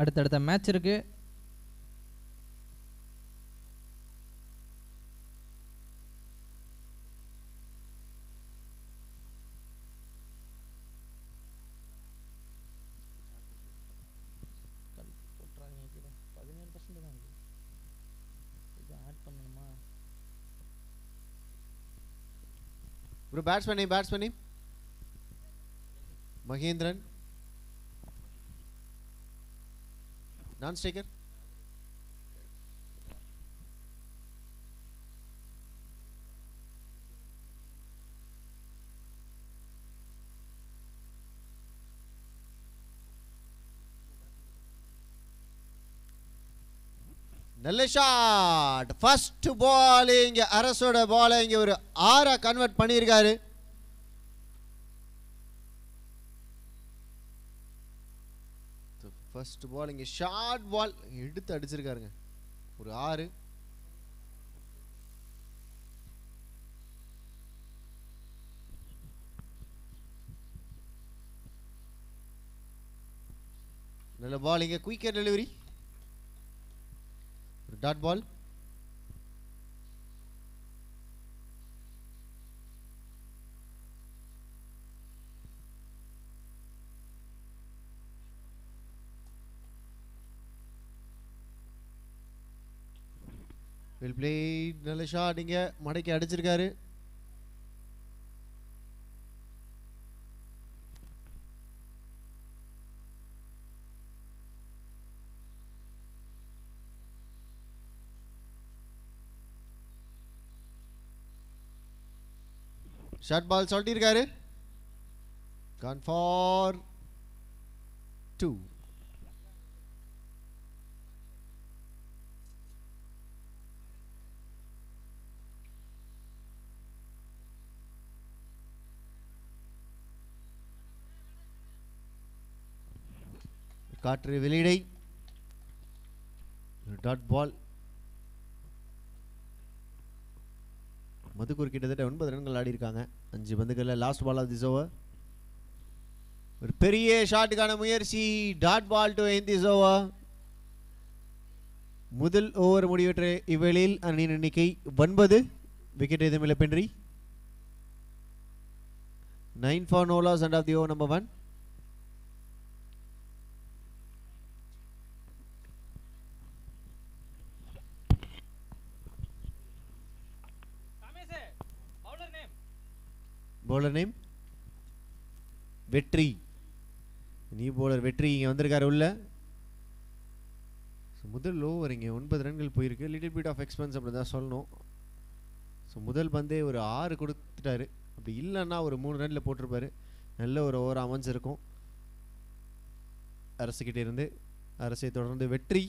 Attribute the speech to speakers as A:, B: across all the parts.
A: அடுத்தடுத்த மேட்ச் இருக்கு.
B: Bro bats பண்ணி மகேந்திரன் நான் ஸ்ட்ரைக்கர். நல்ல ஷாட். ஃபர்ஸ்ட் பால் இங்க அரசோட பால் இங்க ஒரு 6 கன்வெர்ட் பண்ணியிருக்காரு. ஃபர்ஸ்ட் பால் இங்க ஷார்ட் பால் எடுத்து அடிச்சிருக்காருங்க. ஒரு 6. நல்ல பால் இங்க குயிக்கர் டெலிவரி. ஒரு டாட் பால். Well plate. நல்ல ஷாட் இங்க மடக்கி அடிச்சிருக்காரு. ஷார்ட் பால் சொல்லிருக்காரு. Gone for 2. காற்று வெளியிடை. Dot ball. மதுக்கூர் கிட்டத்தட்ட 9 ரன்கள் ஆடி இருக்காங்க 5 பந்துகளில். Last ball of this over. ஒரு பெரிய ஷாட்டுக்கான முயற்சி. Dot ball to end this over. முதல் ஓவர் முடிவற்ற இவ்வேளையில் அணியின் எண்ணிக்கை 9. விக்கெட் எதுவும் இழப்பின்றி. 9 for no loss end of the over number 1. bowler name வெற்றி. நியூ bowler வெற்றி இங்கே வந்திருக்காரு உள்ள. முதல் ஓவர் இங்கே 9 ரன்கள் போயிருக்கு. லிட்டில் பிட் ஆஃப் எக்ஸ்பென்ஸ் அப்படி தான் சொல்லணும். ஸோ முதல் பந்தே ஒரு 6 கொடுத்துட்டாரு. அப்படி இல்லைன்னா ஒரு 3 ரனில் போட்டிருப்பாரு. நல்ல ஒரு ஓவர் அமைஞ்சிருக்கும் அரசுக்கிட்டே இருந்து. அரசை தொடர்ந்து வெற்றி.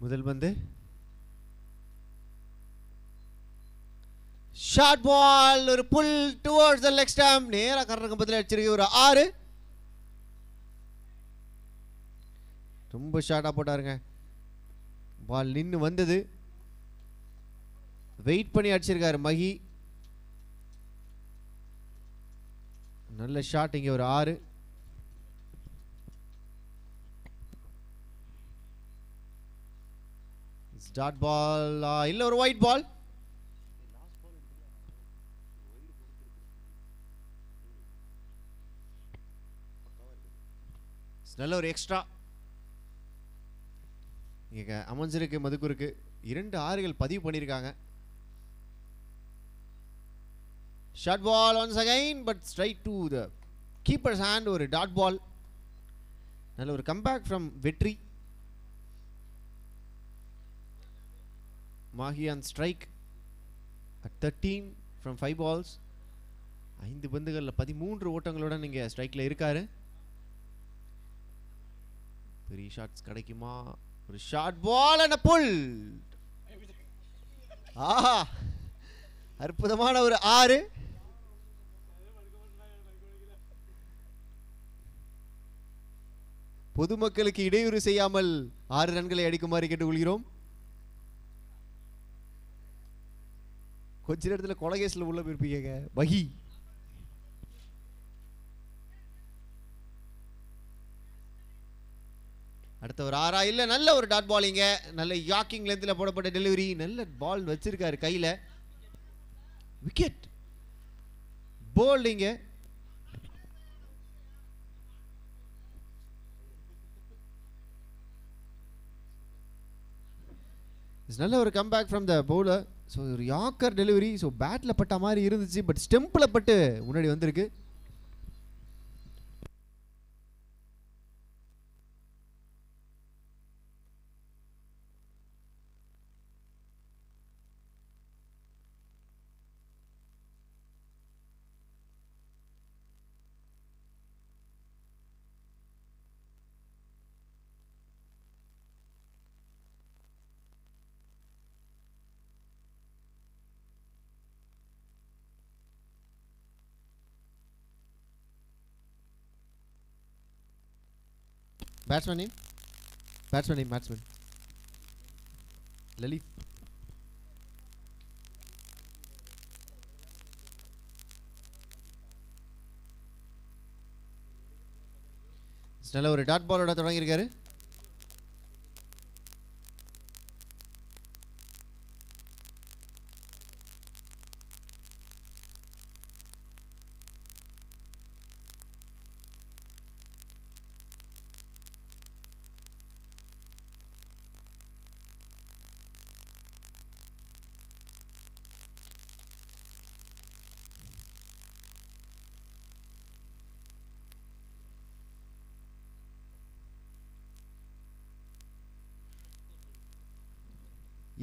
B: முதல் பந்து ஷார்ட் பால். ஒரு புல் டுவர்ட்ஸ் தி லெக் ஸ்டம்ப். நேரா கர்றங்க பதில அடிச்சிருக்கு. ஒரு 6. ரொம்ப ஷார்ட்டா போட்டாருங்க. பால் நின்னு வந்தது. வெயிட் பண்ணி அடிச்சிருக்காரு மகி. நல்ல ஷாட் இங்க ஒரு 6. டாட் பால் இல்ல ஒரு ஒயிட் பால். நல்ல ஒரு எக்ஸ்ட்ரா இங்கே அமைஞ்சிருக்கு. மதுக்கூருக்கு 2 6கள் பதிவு பண்ணியிருக்காங்க. Short ball once again but straight to the keeper's hand. ஒரு டாட் பால். நல்ல ஒரு கம்பேக் ஃப்ரம் வெற்றி. Mahi on strike at 13 from 5 balls. 5 பந்துகளில் 13 ஓட்டங்களோட நீங்கள் ஸ்ட்ரைக்கில் இருக்காரு. பெரிய ஷாட்ஸ் கிடைக்குமா? ஒரு ஷார்ட் பால் அண்ட் புல். ஆஹா, அற்புதமான ஒரு 6. பொதுமக்களுக்கு இடையூறு செய்யாமல் 6 ரன்களை அடிக்குமாறு கேட்டுக்கொள்கிறோம். கொஞ்ச நேரத்தில் கொலகேஸ்ல உள்ள போயிருப்பீங்க வகி. அடுத்த ஒரு 6 இல்ல. நல்ல ஒரு டாட் பாலிங்க. நல்ல யாக்கிங் லென்த்ல போடப்பட்ட டெலிவரி. நல்ல பால் வச்சிருக்காரு கையில. விக்கெட். போல்டிங்க. நல்ல ஒரு comeback from the bowler. So ஒரு யாக்கர் டெலிவரி. ஸோ பேட்டில் பட்ட மாதிரி இருந்துச்சு, பட் ஸ்டெம்பில் பட்டு முன்னாடி வந்திருக்கு. Batsman name Lalit. நல்ல ஒரு டாட் பாலோட தொடங்கியிருக்காரு.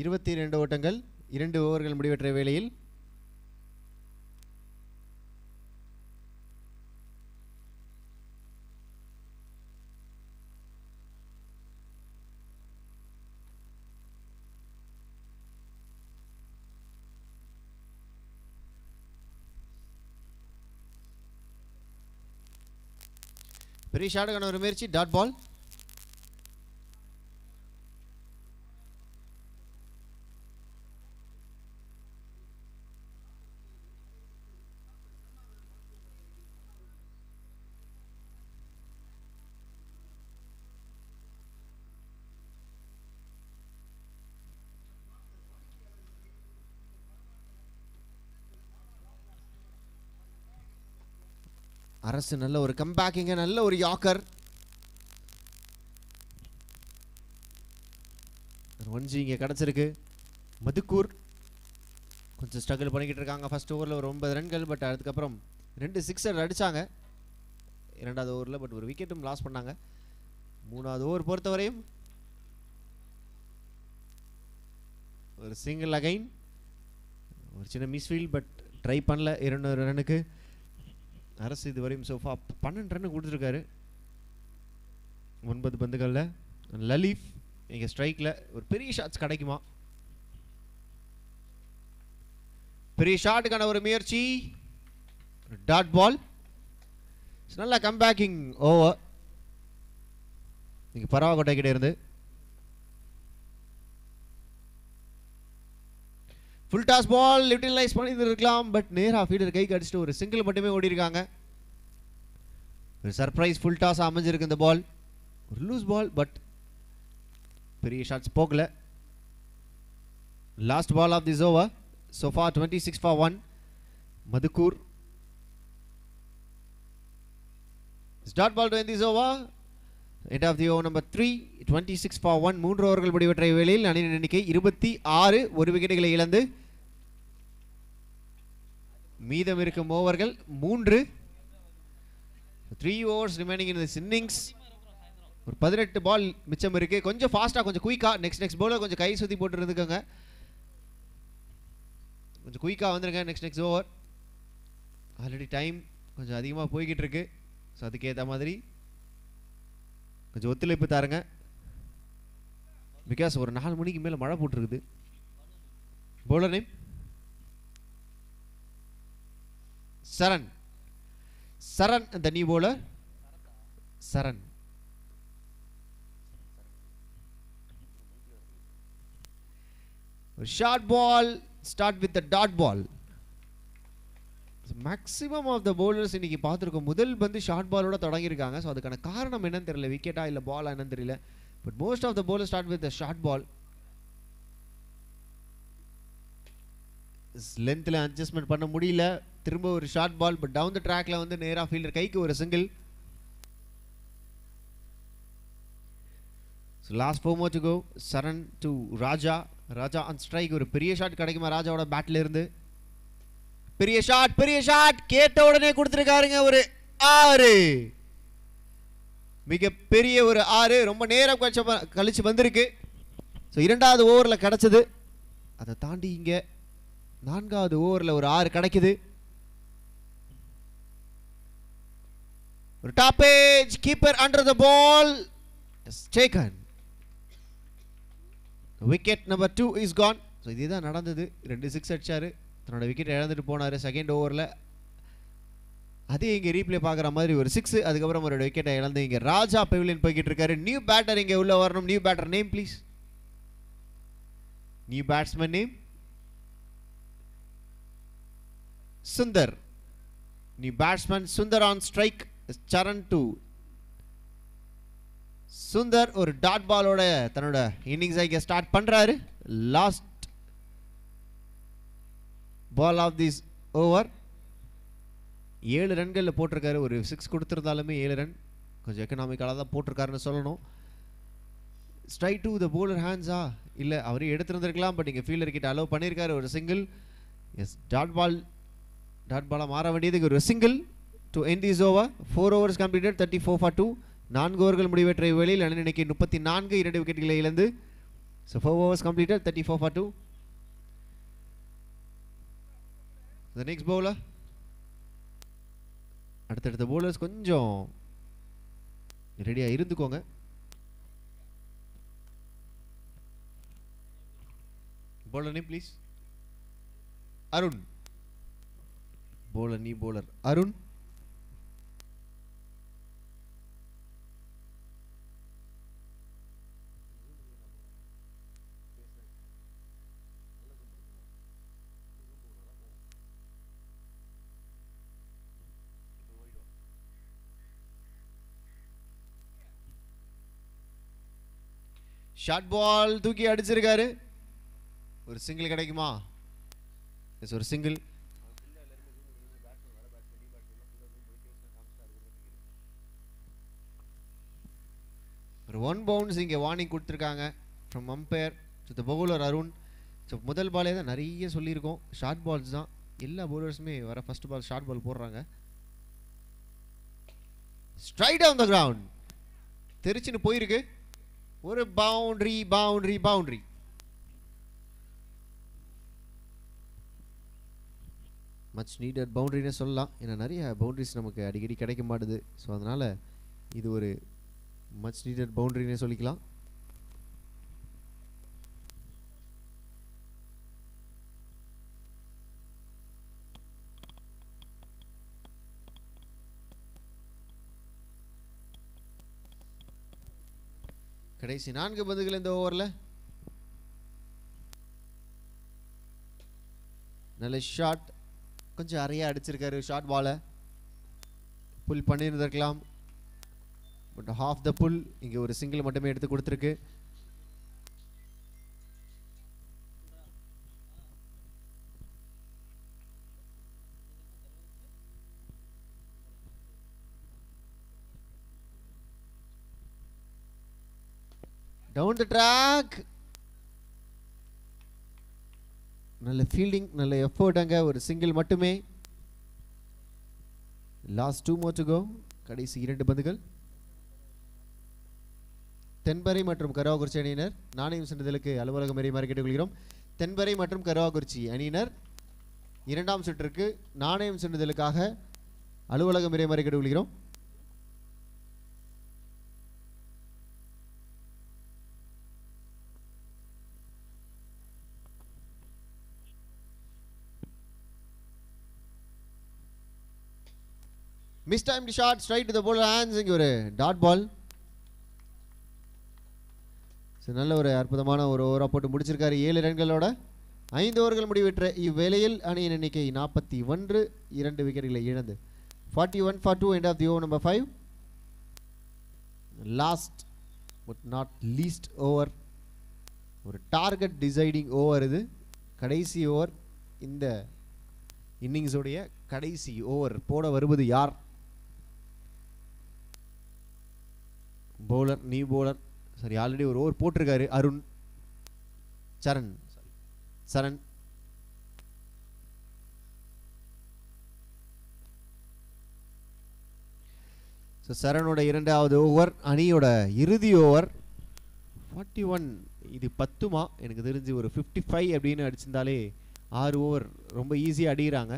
B: இருபத்தி 2 ஓட்டங்கள் 2 ஓவர்கள் முடிவற்ற வேளையில் பெரிய ஷாட்டுக்கான ஒரு முயற்சி. Dot ball. அரசு நல்ல ஒரு கம்பேக்கிங்க. நல்ல ஒரு யாக்கர். ஒன்ஜி இங்கே கிடச்சிருக்கு. மதுக்கூர் கொஞ்சம் ஸ்ட்ரகிள் பண்ணிக்கிட்டு இருக்காங்க. ஃபர்ஸ்ட் ஓவரில் ஒரு 9 ரன்கள். பட் அதுக்கப்புறம் 2 சிக்ஸர் அடித்தாங்க 2வது ஓவரில். பட் ஒரு விக்கெட்டும் லாஸ் பண்ணாங்க. 3வது ஓவர் பொறுத்தவரையும் ஒரு சிங்கிள் அகைன். ஒரு சின்ன மிஸ்ஃபீல்ட் பட் ட்ரை பண்ணல. 200 ரன்னுக்கு அரசு இதுவரையும் சோஃபா 12 ரன் கொடுத்துருக்காரு 9 பந்துகளில். லலீஃப் இங்கே ஸ்ட்ரைக்கில் ஒரு பெரிய ஷாட்ஸ் கிடைக்குமா? பெரிய ஷாட்டுக்கான ஒரு முயற்சி. Dot ball. நல்ல கம்பேக்கிங் ஓவர் இங்கே பரவாக்கோட்டை கிட்ட இருந்து. ஃபுல் டாஸ் பால் யூட்டிலைஸ் பண்ணி இருக்கலாம். பட் நேராக ஃபீல்டர் கைக்கு அடிச்சுட்டு ஒரு சிங்கிள் மட்டுமே ஓடி இருக்காங்க. ஒரு சர்ப்ரைஸ் ஃபுல் டாஸ் அமைஞ்சிருக்கு இந்த பால். ஒரு லூஸ் பால் பட் பெரிய ஷாட்ஸ் போகல. Last ball of this over. So far 26 for 1. Madhukur. Start ball to end this over. End of the over number 3, 26 for 1. 3 ஓவர்கள் முடிவற்ற வேளையில் அணியின் எண்ணிக்கை 26. ஒரு விக்கெட்டுகளை இழந்து மீதம் இருக்கும் ஓவர்கள் 3. 3 overs remaining in this innings. ஒரு 18 பால் மிச்சம் இருக்கு. கொஞ்சம் ஃபாஸ்டா கொஞ்சம் குயிக்கா நெக்ஸ்ட் பவுலர் கொஞ்சம் கை சுத்தி போட்டு இருந்துக்கங்க. கொஞ்சம் குயிக்கா வந்துருங்க. Next over. ஆல்ரெடி டைம் கொஞ்சம் அதிகமாக போய்கிட்டு இருக்கு. ஸோ அதுக்கேற்ற மாதிரி கொஞ்சம் ஒத்துழைப்பு தாருங்க. பிகாஸ் ஒரு 4 மணிக்கு மேலே மழை போட்டுருக்குது. Bowler name Charan. Charan the new bowler. Charan. Short ball, start with the dot ball. Maximum of the bowlers இன்னைக்கு பார்த்துருக்கோம் முதல் பந்து ஷார்ட் பாலோட தொடங்கியிருக்காங்க. ஸோ அதுக்கான காரணம் என்னன்னு தெரியல, விக்கெட்டா இல்லை பாலா என்னன்னு தெரியல. But most of the bowler start with short ball. லென்த்தில் அட்ஜஸ்ட்மெண்ட் பண்ண முடியல. திரும்ப ஒரு short ball. But down the ட்ராக்ல வந்து நேராக ஃபீல்டர் கைக்கு ஒரு single. So last 4 more to go. Charan to Raja. Raja on strike. ஒரு பெரிய ஷாட் கிடைக்குமா ராஜாவோட பேட்ல இருந்து? பெரிய ஷாட் கேட்ட உடனே கொடுத்துருக்காருங்க. ஒரு 6. மிக பெரிய ஒரு 6. ரொம்ப நேரம் கழிச்சு வந்திருக்கு. ஸோ 2வது ஓவரில் கிடைச்சது. அதை தாண்டி இங்கே 4வது ஓவரில் ஒரு 6 கிடைக்குது. ஒரு top edge keeper under the ball taken. Wicket number 2 is gone. So இதுதான் நடந்தது. 2 6 அடிச்சாரு. தன்னோட விக்கெட் இழந்துட்டு போனார் செகண்ட் ஓவரில். அதே இங்கே ரீப்ளே பார்க்குற மாதிரி ஒரு 6. அதுக்கப்புறம் அவரோட விக்கெட்டை இழந்து இங்கே ராஜா பெவிலியன் போய்கிட்டு இருக்காரு. நியூ பேட்டர் இங்கே உள்ள வரணும். New batter name please. New batsman name Sundar. New batsman Sundar on strike. Charan to Sundar. ஒரு டாட் பாலோட தன்னோட இன்னிங்ஸை இங்கே ஸ்டார்ட் பண்ணுறாரு. Last ball of this over. 7 ரன்களில் போட்டிருக்காரு. ஒரு 6 கொடுத்துருந்தாலுமே 7 ரன். கொஞ்சம் எக்கனாமிக்கலாக தான் போட்டிருக்காருன்னு சொல்லணும். ஸ்ட்ரைட் டு த போலர் ஹேண்ட்ஸா இல்லை அவரே எடுத்துருந்துருக்கலாம். பட் இங்கே ஃபீல்டர் கிட்ட அலோவ் பண்ணியிருக்காரு ஒரு சிங்கிள். எஸ் டாட் பாலாக மாற வேண்டியதுக்கு ஒரு single to end this over. 4 overs completed. 34 for 2. 4 ஓவர்கள் முடிவற்ற வேளையில் அணி இன்னைக்கு 34. 2 விக்கெட்டுகளை இழந்து. So 4 overs completed. 34 for 2. The next bowler. அடுத்தடுத்த bowlers கொஞ்சம் ரெடியா இருந்துக்கோங்க. bowler name please. Arun. bowler Arun. Short ball தூக்கி அடிச்சிருக்காரு. ஒரு சிங்கிள் கிடைக்குமா? எஸ் ஒரு சிங்கிள். ஒரு 1 bounce இங்கே வார்னிங் கொடுத்துருக்காங்க from umpire to the bowler Arun. So முதல் பாலே தான் நிறைய சொல்லியிருக்கோம். ஷார்ட் பால்ஸ் தான் எல்லா பவுலர்ஸுமே வர ஃபர்ஸ்ட் பால் ஷார்ட் பால் போடுறாங்க. ஸ்ட்ரைட் ஆன் த கிரவுண்ட் தெரிச்சுன்னு போயிருக்கு. ஒரு பவுண்டரி. மச் நீடட் பவுண்டரின்னு சொல்லலாம். ஏன்னா நிறைய பவுண்டரிஸ் நமக்கு அடிக்கடி கிடைக்க மாட்டுது. ஸோ அதனால் இது ஒரு மச் நீடட் பவுண்டரின்னு சொல்லிக்கலாம். கடைசி 4 பந்துகள் இந்த ஓவரில். நல்ல ஷாட். கொஞ்சம் அறையா அடிச்சிருக்காரு ஷார்ட் பாலை. புல் பண்ணியிருந்திருக்கலாம். But half the pull. இங்கே ஒரு சிங்கிள் மட்டுமே எடுத்து கொடுத்துருக்கு. Down the track. நல்ல ஃபீல்டிங், நல்ல எஃபோர்ட். அங்கே ஒரு சிங்கிள் மட்டுமே. Last 2 more to go. கடைசி 2 பந்துகள். தென்பரை மற்றும் கருவாக்குறிச்சி அணியினர் நாணயம் சென்றுதலுக்கு அலுவலகம் எறியுமாறு கேட்டுக்கொள்கிறோம். தென்பரை மற்றும் கருவாக்குறிச்சி அணியினர் 2ஆம் சுற்றுக்கு நாணயம் சென்றுதலுக்காக அலுவலகம் எறியுமாறு கேட்டுக்கொள்கிறோம். Mistime shot straight to the bowler hands. இங்கே ஒரு டாட் பால். நல்ல ஒரு அற்புதமான ஒரு ஓவராக போட்டு முடிச்சிருக்காரு. 7 ரன்களோட 5 ஓவர்கள் முடிவெற்ற இவ்வேளையில் அணியின் எண்ணிக்கை 41, 2 விக்கெட்டுகளை இழந்து 41 for 2. end of the over number 5. Last but not least over, ஒரு டார்கெட் டிசைடிங் ஓவர் இது. கடைசி ஓவர், இந்த இன்னிங்ஸோடைய கடைசி ஓவர் போட வருவது யார்? Bowler, new bowler. சரி, ஆல்ரெடி ஒரு ஓவர் போட்டிருக்காரு அருண். சரண். ஸோ சரணோட 2வது ஓவர், அணியோட இறுதி ஓவர். 41. இது 10மா எனக்கு தெரிஞ்சு ஒரு 55 அப்படின்னு அடிச்சிருந்தாலே 6 ஓவர் ரொம்ப ஈஸியாக அடிக்கிறாங்க.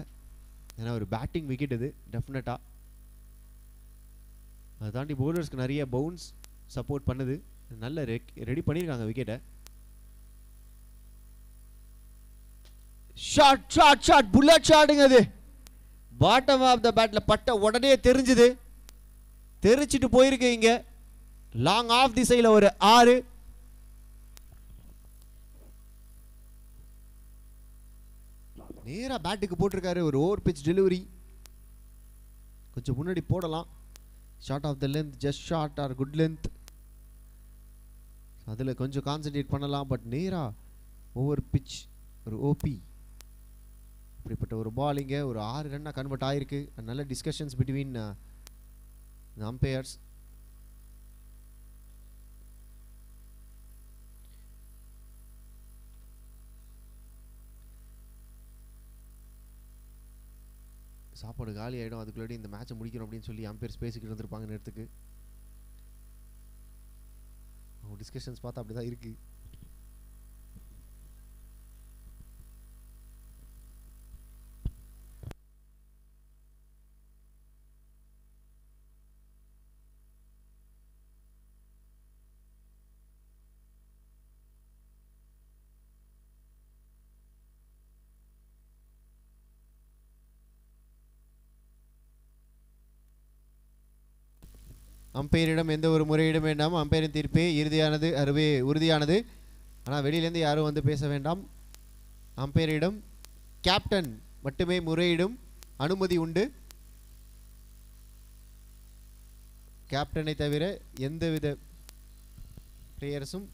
B: ஏன்னா ஒரு பேட்டிங் விக்கெட் இது டெஃபினட்டாக. அதை தாண்டி பவுலர்ஸ்க்கு நிறைய பவுன்ஸ் சப்போர்ட் பண்ணுது. நல்ல ரெடி பண்ணியிருக்காங்க விக்கெட்டை. ஷாட் புல்லட் ஷாட்டுங்க. அது பாட்டம் ஆஃப் த பேட்ல பட்ட உடனே தெரிஞ்சுது, தெரிச்சிட்டு போயிருக்கு. இங்க லாங் ஆஃப் திசையில் ஒரு 6. நேரா பேட்டுக்கு போட்டிருக்காரு. ஒரு ஓவர் பிச் டெலிவரி. கொஞ்சம் முன்னாடி போடலாம். Short of the length, just short or good length, அதில் கொஞ்சம் கான்சன்ட்ரேட் பண்ணலாம். பட் நேராக ஓவர் பிச், ஒரு ஓபி, இப்படிப்பட்ட ஒரு பாலிங்க ஒரு 6 ரன்னாக கன்வெர்ட் ஆகிருக்கு. நல்ல டிஸ்கஷன்ஸ் பிட்வீன் அம்பையர்ஸ். சாப்பாடு காலி ஆகிடும், அதுக்குள்ளாடி இந்த மேட்சை முடிக்கணும் அப்படின்னு சொல்லி அம்பையர்ஸ் பேசிக்கிட்டு இருந்திருப்பாங்க நேரத்துக்கு. அவங்க டிஸ்கஷன்ஸ் பார்த்தா அப்படி தான் இருக்குது. அம்பையரிடம் எந்த ஒரு முறையிடும் வேண்டாம். அம்பையரின் தீர்ப்பே இறுதியானது, அறுவே உறுதியானது. ஆனால் வெளியிலேருந்து யாரும் வந்து பேச வேண்டாம். அம்பையரிடம் கேப்டன் மட்டுமே முறையிடும் அனுமதி உண்டு. கேப்டனை தவிர எந்தவித பிளேயர்ஸும்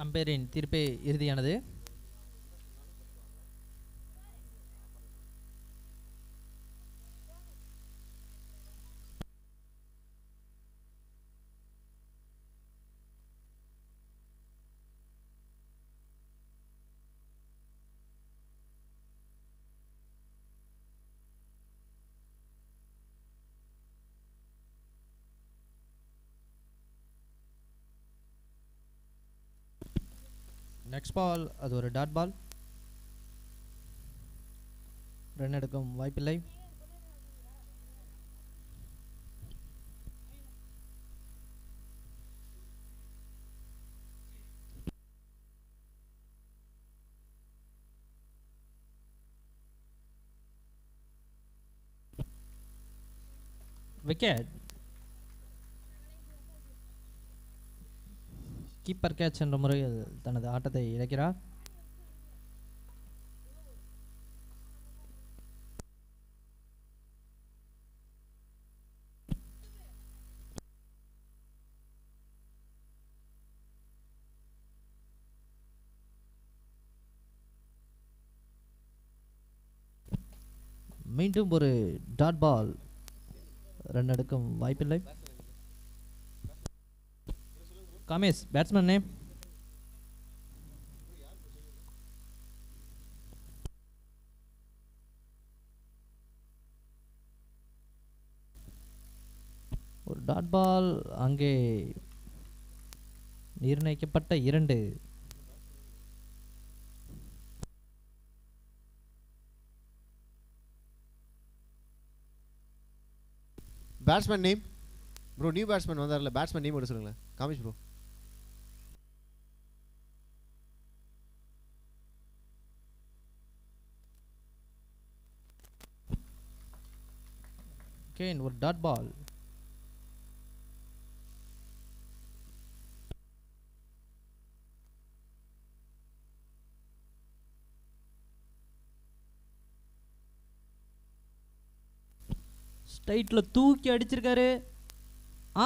A: அம்பையரின் தீர்ப்பே இறுதியானது. நெக்ஸ்ட் பால் அது ஒரு டாட் பால். ரன் எடுக்கும் வாய்ப்பில்லை. விக்கெட். கீப்பர் கேட்ச் என்ற முறையில் தனது ஆட்டத்தை இழக்கிறார். மீண்டும் ஒரு டாட் பால். ரன் எடுக்கும் வாய்ப்பில்லை. Kamesh batsman name. ஒரு டாட் பால். அங்கே நிர்ணயிக்கப்பட்ட 2.
B: Batsman name bro. New batsman வந்தார்ல, பேட்ஸ்மேன் நேம் மட்டும் சொல்லுங்களேன் காமிஷ் ப்ரோ.
A: கேன் ஒரு டாட் பால். ஸ்ட்ரைட்ல தூக்கி அடிச்சிருக்காரு.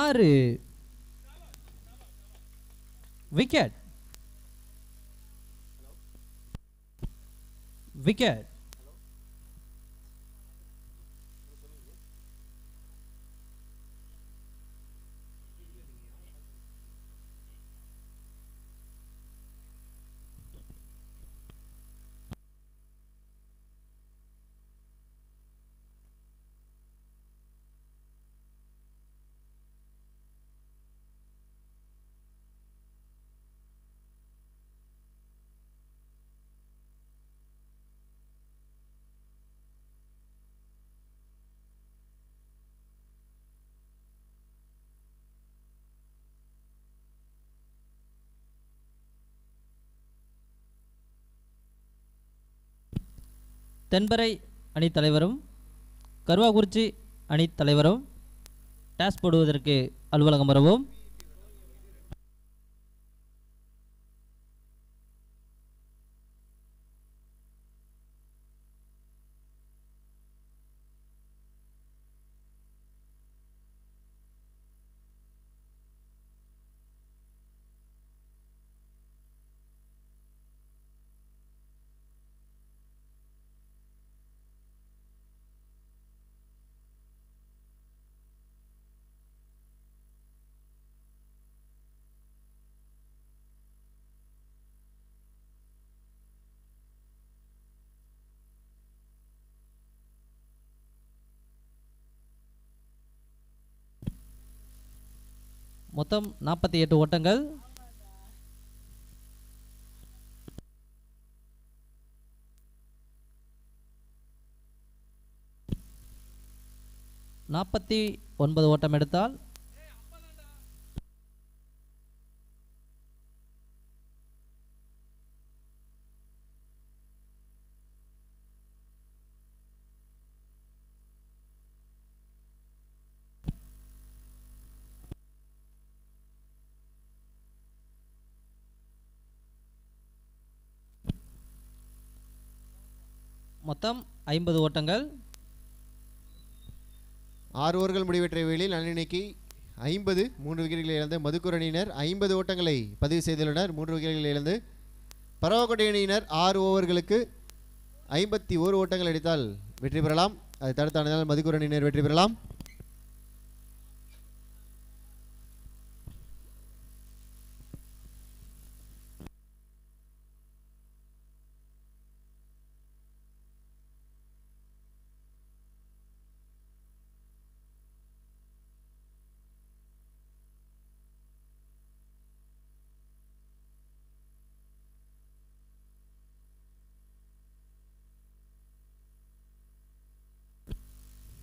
A: 6. விக்கெட். விக்கெட். தென்பறை அணித் தலைவரும் கருவாக்குறிச்சி அணித் தலைவரும் டாஸ் போடுவதற்கு அலுவலகம் வரவும். மொத்தம் 48 ஓட்டங்கள். நாற்பத்தி 9 ஓட்டம் எடுத்தால் மொத்தம் 50 ஓட்டங்கள்.
B: 6 ஓவர்கள் முடிவெற்ற வேளையில் அணிக்கு 50 3 விக்கெட்டுகளை இழந்த மதுக்கூர் அணியினர் 50 ஓட்டங்களை பதிவு செய்துள்ளனர். 3 விக்கெட்டுகளை இழந்து பரவக்கோட்டை அணியினர் 6 ஓவர்களுக்கு 51 ஓட்டங்கள் அடித்தால் வெற்றி பெறலாம். அதை தடுத்து அணிந்தால் மதுக்கூர் அணியினர் வெற்றி பெறலாம்.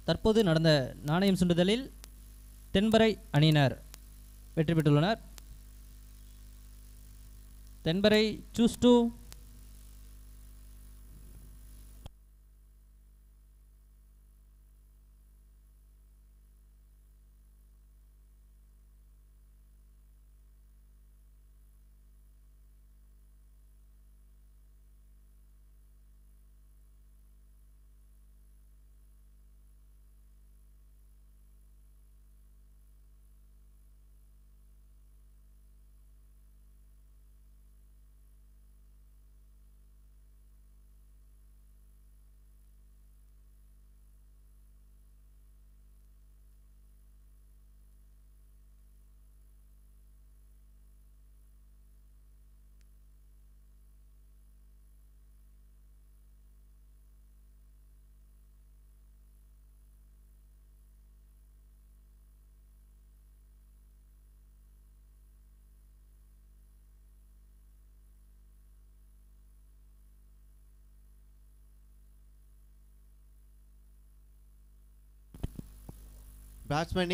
A: தற்போது நடந்த நாணயம் சுண்டுதலில் தென்பறை அணியினர் வெற்றி பெற்றுள்ளனர். Thenparai choose to
B: batsman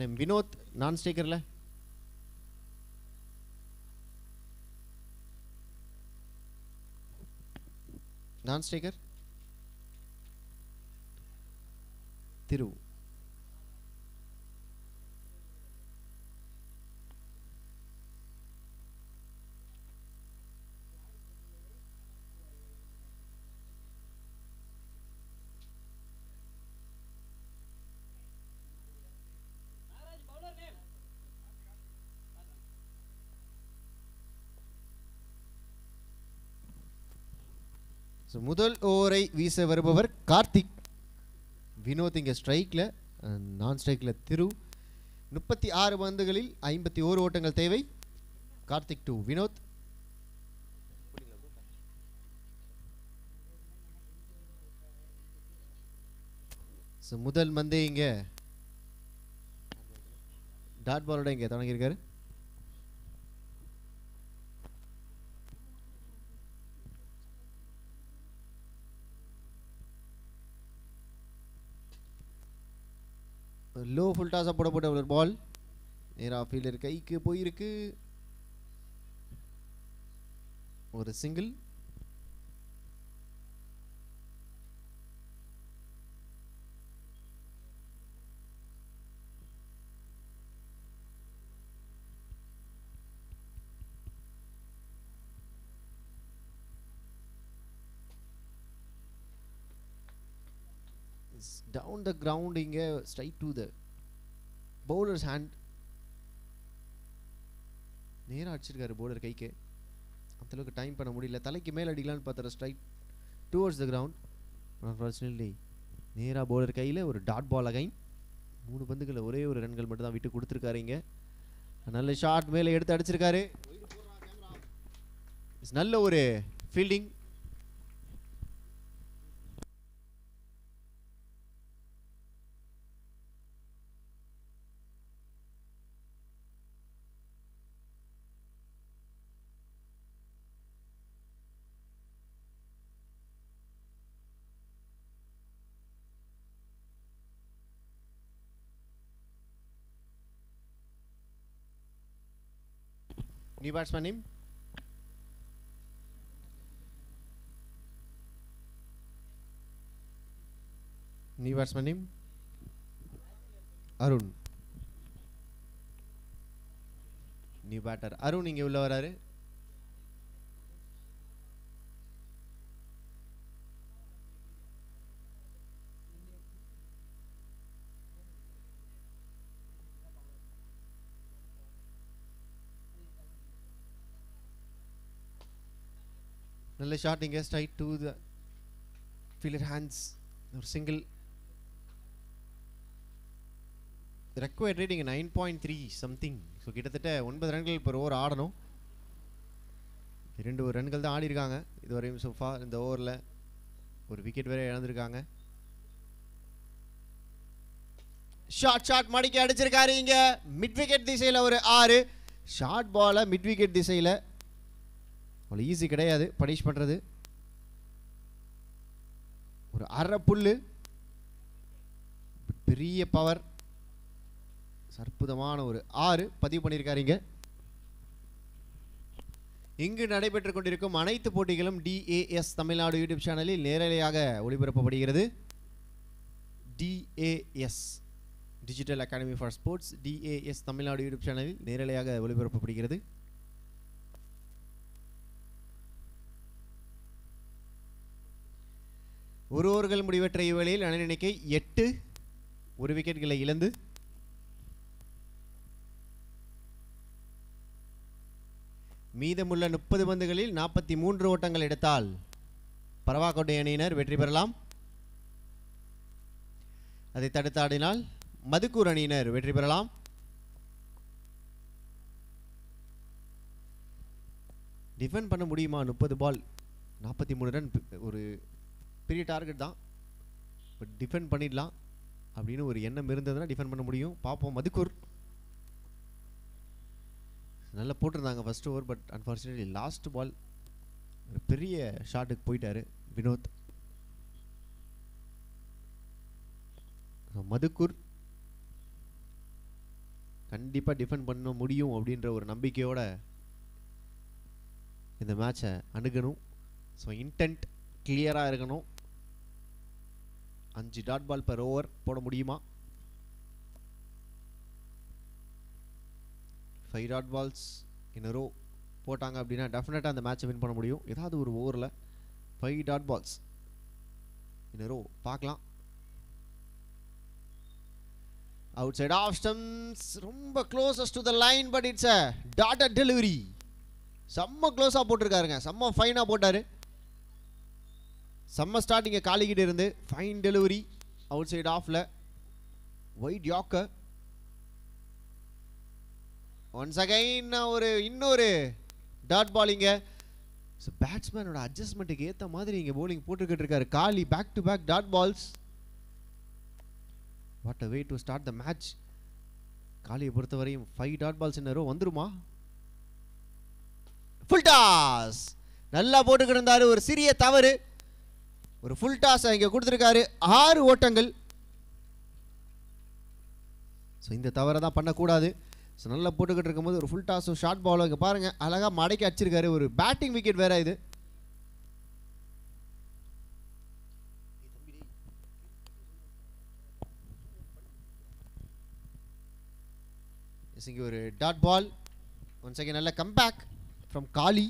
B: name Vinod. நான் ஸ்ட்ரைக்கர்ல திரு. முதல் ஓவரை வீச வருபவர் கார்த்திக். வினோத் இங்கே ஸ்ட்ரைக்கில், நான் ஸ்ட்ரைக்கில் திரு. 36 பந்துகளில் 51 ஓட்டங்கள் தேவை. கார்த்திக் டு வினோத். முதல் பந்து இங்கே டாட் பாலோட இங்கே தொடங்கியிருக்காரு. லோ ஃபுல் டாஸாக போடப்பட்ட ஒரு பால் நேராக ஃபீல்டர் கைக்கு போயிருக்கு. ஒரு சிங்கிள். Down the ground இங்கே straight to the bowler's hand. நேராக அடிச்சிருக்காரு பவுலர் கைக்கு. அந்தளவுக்கு டைம் பண்ண முடியல. தலைக்கு மேலே அடிக்கலான்னு பார்த்தாரு. Straight towards the ground. Unfortunately நேராக பவுலர் கையில் ஒரு டாட் பால் அகைன். 3 பந்துகளில் ஒரே ஒரு ரன்கள் மட்டும் தான் விட்டு கொடுத்துருக்காரு. இங்கே நல்ல ஷாட் மேலே எடுத்து அடிச்சிருக்காரு. நல்ல ஒரு fielding. New batsman name? New batsman name? Arun. New batter. Arun இங்கே உள்ள வராரு. நல்ல ஷாட் இங்கே straight to the fielder hands. ஒரு single. Required rating 9.3 something. So கிட்டத்தட்ட 9 ரன்கள் per ஓவர் ஆடணும். 2 ரன்கள் தான் ஆடி இருக்காங்க இதுவரையும். சோஃபா இந்த ஓவரில் ஒரு விக்கெட் வேற இழந்திருக்காங்க. ஷாட் மடிக்க அடிச்சிருக்காரு. இங்கே மிட் விக்கெட் திசையில் ஒரு 6. ஷார்ட் பாலை மிட் விக்கெட் திசையில் அவ்வளோ ஈஸி கிடையாது பனிஷ் பண்ணுறது. ஒரு அரை புல்லு, பெரிய பவர், அற்புதமான ஒரு 6 பதிவு பண்ணியிருக்காருங்க. இங்கு நடைபெற்று கொண்டிருக்கும் அனைத்து போட்டிகளும் DAS தமிழ்நாடு யூடியூப் சேனலில் நேரலையாக ஒளிபரப்பப்படுகிறது. DAS digital academy for sports, DAS Tamil Nadu YouTube சேனலில் நேரலையாக ஒளிபரப்பப்படுகிறது. ஒரு ஓவர்கள் முடிவற்ற இவ்வேளையில் ரன் எண்ணிக்கை 8. 1 விக்கெட்களை இழந்து மீதமுள்ள 30 பந்துகளில் 43 ஓட்டங்கள் எடுத்தால் பரவாக்கோட்டை அணியினர் வெற்றி பெறலாம். அதை தடுத்தாடினால் மதுக்கூர் அணியினர் வெற்றி பெறலாம். டிஃபெண்ட் பண்ண முடியுமா? 30 பால் 43 ரன் ஒரு பெரிய டார்கெட் தான். பட் டிஃபெண்ட் பண்ணிடலாம் அப்படின்னு ஒரு எண்ணம் இருந்ததுன்னா டிஃபெண்ட் பண்ண முடியும். பார்ப்போம். மதுக்கூர் நல்லா போட்டிருந்தாங்க first over. But unfortunately last ball ஒரு பெரிய ஷாட்டுக்கு போயிட்டாரு வினோத். மதுக்கூர் கண்டிப்பாக டிஃபெண்ட் பண்ண முடியும் அப்படின்ற ஒரு நம்பிக்கையோட இந்த மேட்சை அணுகணும். ஸோ இன்டென்ட் கிளியராக இருக்கணும். 5 டாட் பால் per ஓவர் போட முடியுமா? 5 dot balls in a row போட்டாங்க அப்படின்னா டெஃபினட்டாக அந்த மேட்சை வின் பண்ண முடியும். ஏதாவது ஒரு ஓவரில் 5 dot balls in a row பார்க்கலாம். Outside off stumps, ரொம்ப closest to the line, but it's a dotted delivery. செம்ம க்ளோஸாக போட்டிருக்காருங்க, செம்ம ஃபைனாக போட்டார். செம்ம ஸ்டார்டிங்கை காலிக்கிட்டு இருந்து ஃபைன் டெலிவரி அவுட் சைட் ஆஃபில் ஒயிட் யாக்கர். ஒன்ஸ் அகைன் இன்னொரு டாட் பாலிங்க. ஸோ பேட்ஸ்மேனோட அட்ஜஸ்ட்மெண்ட்டுக்கு ஏற்ற மாதிரி இங்கே போலிங் போட்டுக்கிட்டு இருக்காரு Kali. Back to back dot balls. What a way to start the match. காலியை பொறுத்தவரையும் 5 டாட் பால்ஸ் இன்னரோ வந்துருமா? ஃபுல் டாஸ் நல்லா போட்டுக்கிட்டு இருந்தாரு. ஒரு சிறிய தவறு, ஒரு ஃபுல் டாஸ் இங்கே கொடுத்துருக்காரு. 6 ஓட்டங்கள். ஸோ இந்த தவறை தான் பண்ணக்கூடாது. ஸோ நல்லா போட்டுக்கிட்டு இருக்கும்போது ஒரு ஃபுல் டாஸும் ஷார்ட் பாலும் இங்கே பாருங்கள் அழகாக மடக்கி அடிச்சிருக்காரு. ஒரு பேட்டிங் விக்கெட் வேற இது. இங்கே ஒரு டாட் பால். ஒன்ஸ் அகைன் நல்ல கம்பேக் ஃப்ரம் காலி.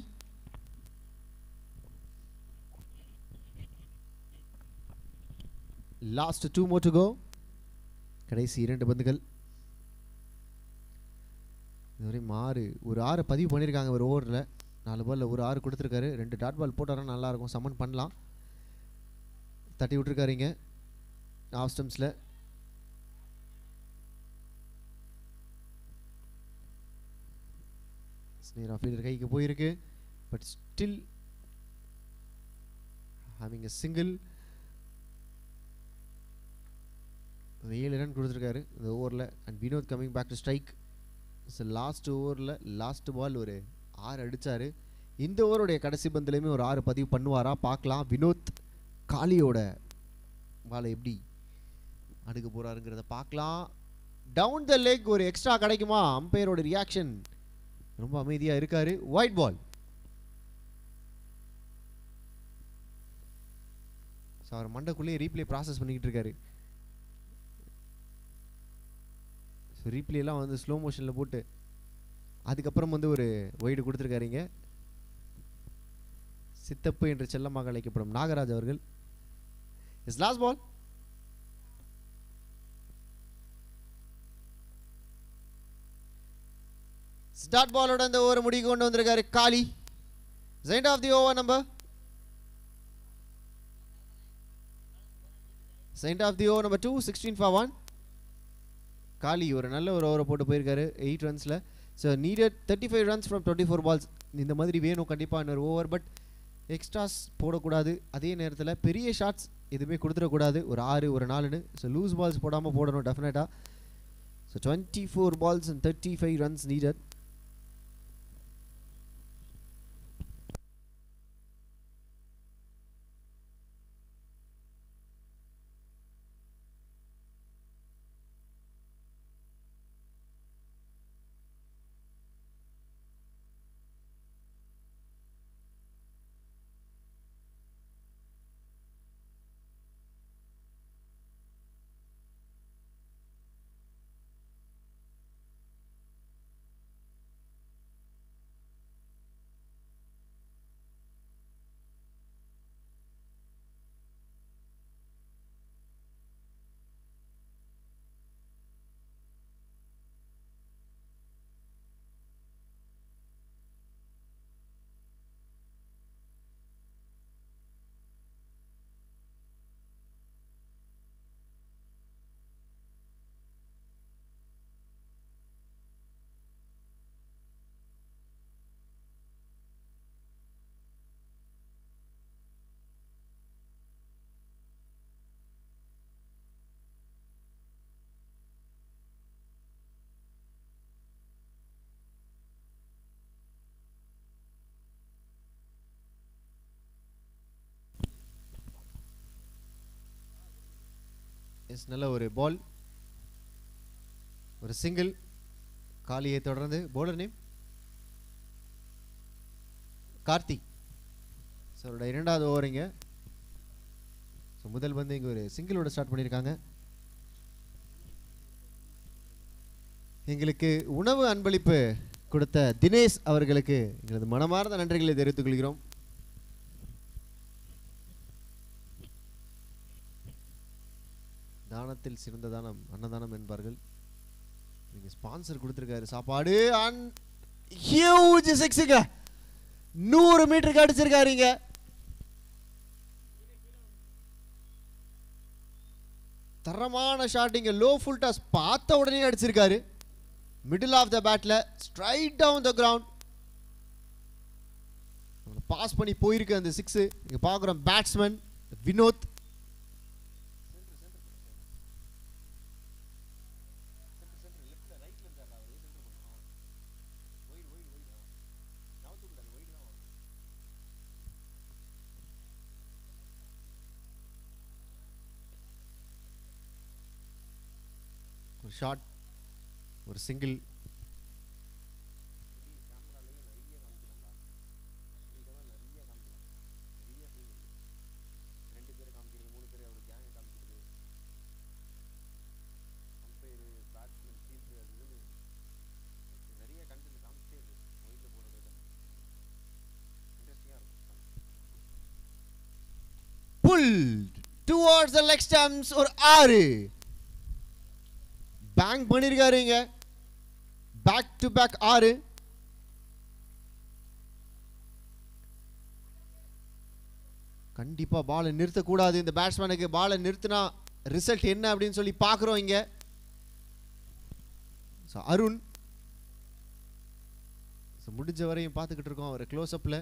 B: Last 2 more to go. கடைசி 2 பந்துகள். இதுவரை ஒரு 6 பதிவு பண்ணியிருக்காங்க ஒரு ஓவரில். 4 பாலில் ஒரு 6 கொடுத்துருக்காரு. 2 டாட் பால் போட்டாருன்னா நல்லாயிருக்கும், சம்மன் பண்ணலாம். தட்டி விட்டுருக்காருங்க ஆஃப் ஸ்டம்ப்ஸில். நேராக ஃபீல்டர் கைக்கு போயிருக்கு. But still having a single. 7 run கொடுத்துருக்காரு இந்த ஓவரில். And Vinod coming back to strike. So last ஓவரில் லாஸ்ட் பால் ஒரு 6 அடித்தார். இந்த ஓவருடைய கடைசி பந்துலேயுமே ஒரு 6 பதிவு பண்ணுவாரா பார்க்கலாம். வினோத் காலியோட பாலை எப்படி அணுக போகிறாருங்கிறத பார்க்கலாம். டவுன் த லெக் ஒரு எக்ஸ்ட்ரா கிடைக்குமா? அம்பையரோட ரியாக்ஷன் ரொம்ப அமைதியாக இருக்காரு. White ball. ஸோ அவர் மண்டக்குள்ளேயே ரீப்ளே ப்ராசஸ் பண்ணிக்கிட்டு இருக்காரு. ஸோ ரீப்ளேலாம் வந்து ஸ்லோ மோஷனில் போட்டு அதுக்கப்புறம் வந்து ஒரு ஒயிடு கொடுத்துருக்காருங்க. சித்தப்பு என்று செல்லமாக அழைக்கப்படும் நாகராஜ் அவர்கள். Is last ball. ஸ்டார்ட் பாலோட அந்த ஓவர் முடிவு கொண்டு வந்திருக்காரு காலி. End of the over number 2, 16 for 1. காலி ஒரு நல்ல ஒரு ஓவரை போட்டு போயிருக்காரு 8 ரன்ஸில். So needed 35 runs from 24 balls. இந்த மாதிரி வேணும் கண்டிப்பாக இன்னொரு ஓவர். பட் எக்ஸ்ட்ராஸ் போடக்கூடாது. அதே நேரத்தில் பெரிய ஷாட்ஸ் எதுவுமே கொடுத்துடக்கூடாது. ஒரு 6 ஒரு 4ன்னு. ஸோ லூஸ் பால்ஸ் போடாமல் போடணும் டெஃபினட்டாக. So 24 balls and 35 runs needed. Yes நல்ல ஒரு பால், ஒரு சிங்கிள். காலியை தொடர்ந்து bowler நேம் கார்த்திக். ஸோ அவரோட இரண்டாவது ஓவரிங்க. ஸோ முதல் வந்து இங்கே ஒரு சிங்கிளோட ஸ்டார்ட் பண்ணியிருக்காங்க. எங்களுக்கு உணவு அன்பளிப்பு கொடுத்த தினேஷ் அவர்களுக்கு எங்களது மனமார்ந்த நன்றிகளை தெரிவித்துக் கொள்கிறோம். தானத்தில் சிறந்த தானம் அன்னதானம் என்பார்கள். நீங்க ஸ்பான்சர் கொடுத்திருக்காரு சாப்பாடு. ஹியூஜ் சிக்ஸுங்க, 100 மீட்டருக்கு அடிச்சிருக்காருங்க. தரமான ஷாட்டிங்க, லோ ஃபுல் டாஸ் பார்த்த உடனே அடிச்சிருக்காரு. மிடில் ஆஃப் த பேட்ல straight down the ground pass பண்ணி போயிருக்கு அந்த சிக்ஸ். இங்க பார்க்குறோம் பேட்ஸ்மேன் வினோத். ஒரு ஷாட், ஒரு single. Pulled towards the leg stumps ஒரு 6 பேங்க் பண்ணிருக்காருங்க. Back to back 6. கண்டிப்பா பாலை நிறுத்தக்கூடாது. இந்த பேட்ஸ்மேனுக்கு பாலை நிறுத்தினா ரிசல்ட் என்ன அப்படின்னு சொல்லி பார்க்குறோம் இங்க. அருண் முடிஞ்ச வரையும் பார்த்துக்கிட்டு இருக்கோம் அவர் க்ளோஸ் அப்ல.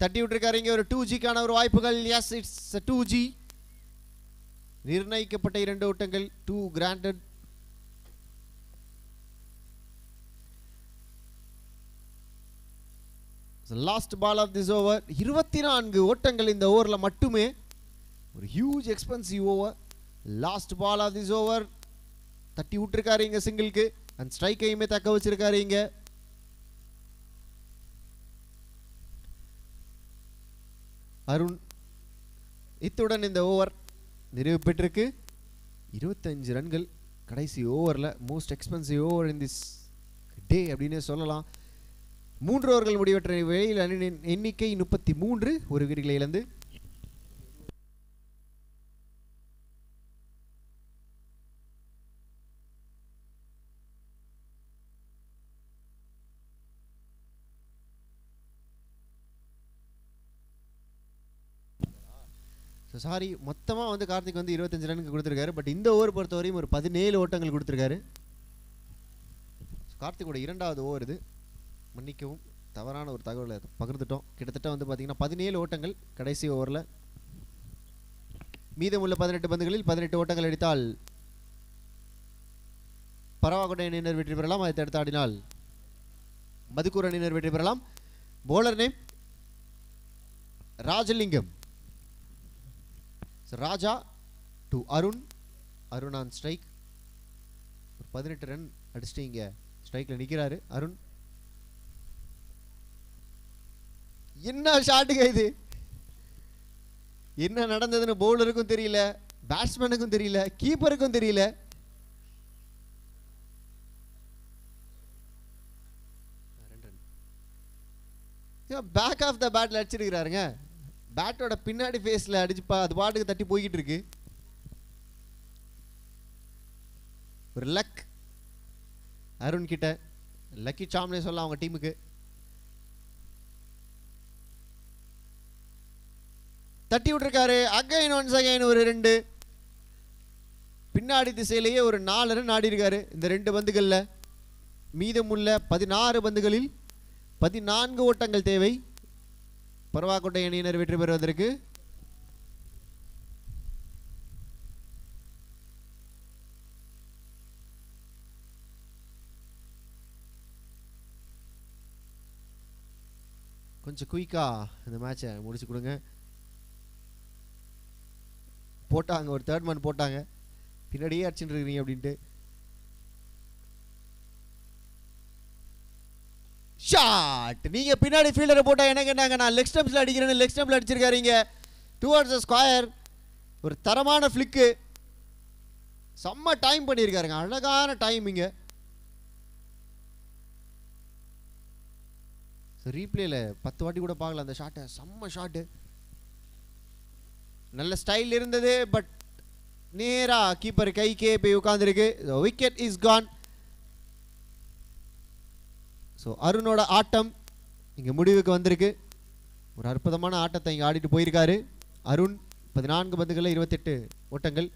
B: தட்டி விட்டுருக்காருங்க. ஒரு 2Gக்கான ஒரு வாய்ப்புகள். Yes, it's 2G. நிர்ணயிக்கப்பட்ட 2 ஓட்டங்கள், 2 granted. Last ball of this over. 24 ஓட்டங்கள் இந்த ஓவர்ல மட்டுமே. ஒரு huge expensive over. Last ball of this over. தட்டி விட்டுருக்காரு இங்க சிங்கிள்க்கு. அண்ட் ஸ்ட்ரைக்கையுமே தக்க வச்சிருக்காரு இங்க. அருண். இத்துடன் இந்த ஓவர் நிறைவு பெற்றிருக்கு. 25 ரன்கள் கடைசி ஓவரில். Most expensive over in this day அப்படின்னே சொல்லலாம். 3 ஓவர்கள் முடிவற்ற வேளையில் அணியின் எண்ணிக்கை 33. ஒரு விக்கெட்டுகளை இழந்து சாரி, மொத்தமாக வந்து கார்த்திக் வந்து 25 ரனுக்கு கொடுத்துருக்காரு. பட் இந்த ஓவர் பொறுத்தவரையும் ஒரு 17 ஓட்டங்கள் கொடுத்துருக்காரு. கார்த்திகோட இரண்டாவது ஓவர் இது. மன்னிக்கவும், தவறான ஒரு தகவலை பகிர்ந்துட்டோம். கிட்டத்தட்ட வந்து பார்த்தீங்கன்னா 17 ஓட்டங்கள் கடைசி ஓவரில். மீதமுள்ள 18 பந்துகளில் 18 ஓட்டங்கள் அடித்தால் பரவாக்கோட்டை அணியினர் வெற்றி பெறலாம். அதை தடுத்து ஆடினால் மதுக்கூர் அணியினர் வெற்றி பெறலாம். Bowler name Rajalingam. Raja to Arun. Arun on strike. ஒரு 18 ரன் அடிச்சுட்டு இங்க ஸ்ட்ரைக்ல நிக்கிறாரு அருண். என்ன ஷாட்டுங்க இது! என்ன நடந்ததுன்னு பவுலருக்கும் தெரியல, பேட்ஸ்மேனுக்கும் தெரியல, கீப்பருக்கும் தெரியல. Back of the பேட்ல அடிச்சிருக்கிறாருங்க. பேட்டோட பின்னாடி ஃபேஸ்ல அடிச்சுப்பா அது பாட்டுக்கு தட்டி போய்கிட்டு இருக்கு. ஒரு லக் அருண் கிட்ட, லக்கி சாம்னே சொல்லலாம் அவங்க டீமுக்கு. தட்டி விட்டுருக்காரு. அகைன் ஒன்ஸ் அகைன் ஒரு 2. பின்னாடி திசையிலேயே ஒரு 4 ரன் ஆடி இருக்காரு இந்த 2 பந்துகள்ல. மீதமுள்ள 16 பந்துகளில் 14 ஓட்டங்கள் தேவை பரவாக்கோட்டை அணியினர் வெற்றி பெறுவதற்கு. கொஞ்சம் குயிக்காக இந்த மேட்சை முடிச்சு கொடுங்க. போட்டாங்க, ஒரு தேர்ட் மேன் போட்டாங்க, பின்னாடியே அடிச்சுட்டு இருக்கிறீங்க அப்படின்ட்டு. ஷாட்! நீங்க பின்னாடி ஃபீல்டரை போட்டா என்ன கேட்டாங்க, நான் லெக் ஸ்டம்ப்ஸ்ல அடிக்கிறேன்னு லெக் ஸ்டம்ப்ல அடிச்சிருக்காருங்க. Towards the square. ஒரு தரமான ஃபிளிக்கு, செம்ம டைம் பண்ணியிருக்காருங்க, அழகான டைமிங்க. ரீப்ளேல 10 வாட்டி கூட பார்க்கலாம் அந்த ஷாட்டை. செம்ம ஷாட்டு, நல்ல ஸ்டைல் இருந்தது. பட் நேரா கீப்பர் கைக்கே போய் உட்கார்ந்துருக்கு. Wicket is gone. ஸோ அருணோட ஆட்டம் இங்கே முடிவுக்கு வந்திருக்கு. ஒரு அற்புதமான ஆட்டத்தை இங்கே ஆடிட்டு போயிருக்காரு அருண். 14 பந்துகளில் 28 ஓட்டங்கள்.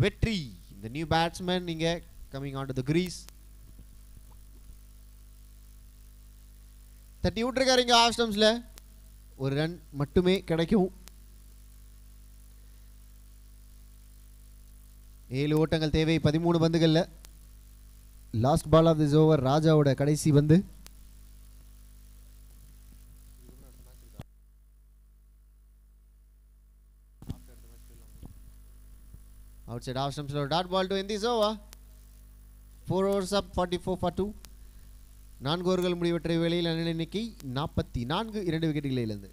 B: வெற்றி, the new batsman இங்க coming onto the crease. தட்டி விட்டுருக்காரு இங்க ஆஃப் ஸ்டம்ப்ஸ்ல. ஒரு ரன் மட்டுமே கிடைக்கும். 7 ஓட்டங்கள் தேவை 13 பந்துகள்ல. Last ball of this over, ராஜாவோட கடைசி பந்து. Outside off stumps, dot ball to end this over. 4 overs up, 44 for 2. 4 ஓவர்கள் முடிவற்ற வேளையில் அணியின் எண்ணிக்கை 44, 2 விக்கெட்டுகளை இழந்து.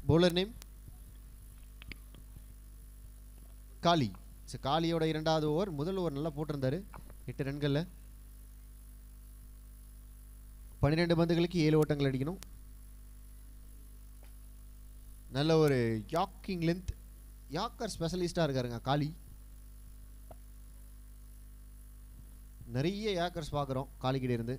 B: பவுலர் நேம் காளி. காளியோட 2வது ஓவர். முதல் ஓவர் நல்லா போட்டிருந்தாரு, 8 ரன்கள்ல. 12 பந்துகளுக்கு 7 ஓட்டங்கள் அடிக்கணும். நல்ல ஒரு யாக்கிங் லென்த், யாக்கர் ஸ்பெஷலிஸ்டா இருக்காருங்க காளி. நிறைய யாக்கர்ஸ் பார்க்குறோம் காளிக்கிட்ட இருந்து.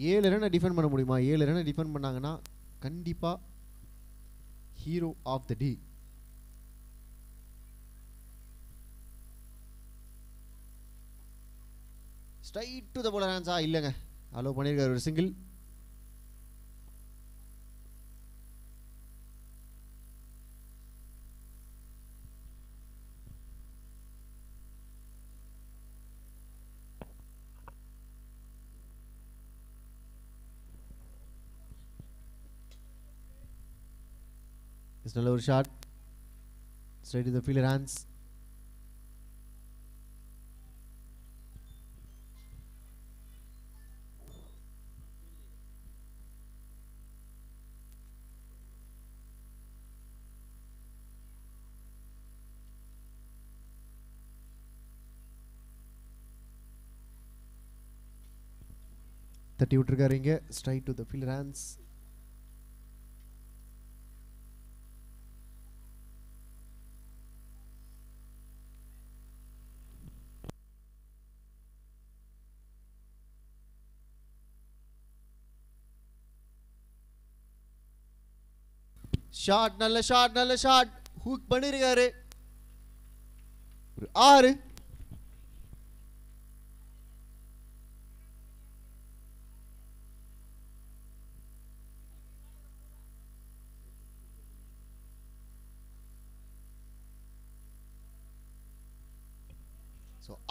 B: ஏழு ரனை டிஃபெண்ட் பண்ண முடியுமா? 7 ரனை டிஃபெண்ட் பண்ணாங்கன்னா கண்டிப்பா hero of the day. Straight to the bowler hands. இல்லைங்க, அலோ பண்ணியிருக்காரு ஒரு சிங்கிள். நல்ல ஒரு shot, straight to the fielder hands. தட்டி விட்டுருக்காரு இங்க, straight to the fielder hands. Shot, நல்ல ஷாட், நல்ல ஷாட். ஹூக் பண்ணிருக்காரு. ஒரு 6.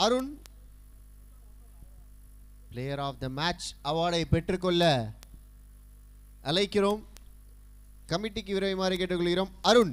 B: Arun player of the match அவார்டை பெற்றுக்கொள்ள அழைக்கிறோம். கமிட்டிக்கு விரைவாக கேட்டுக்கொள்கிறோம். அருண்.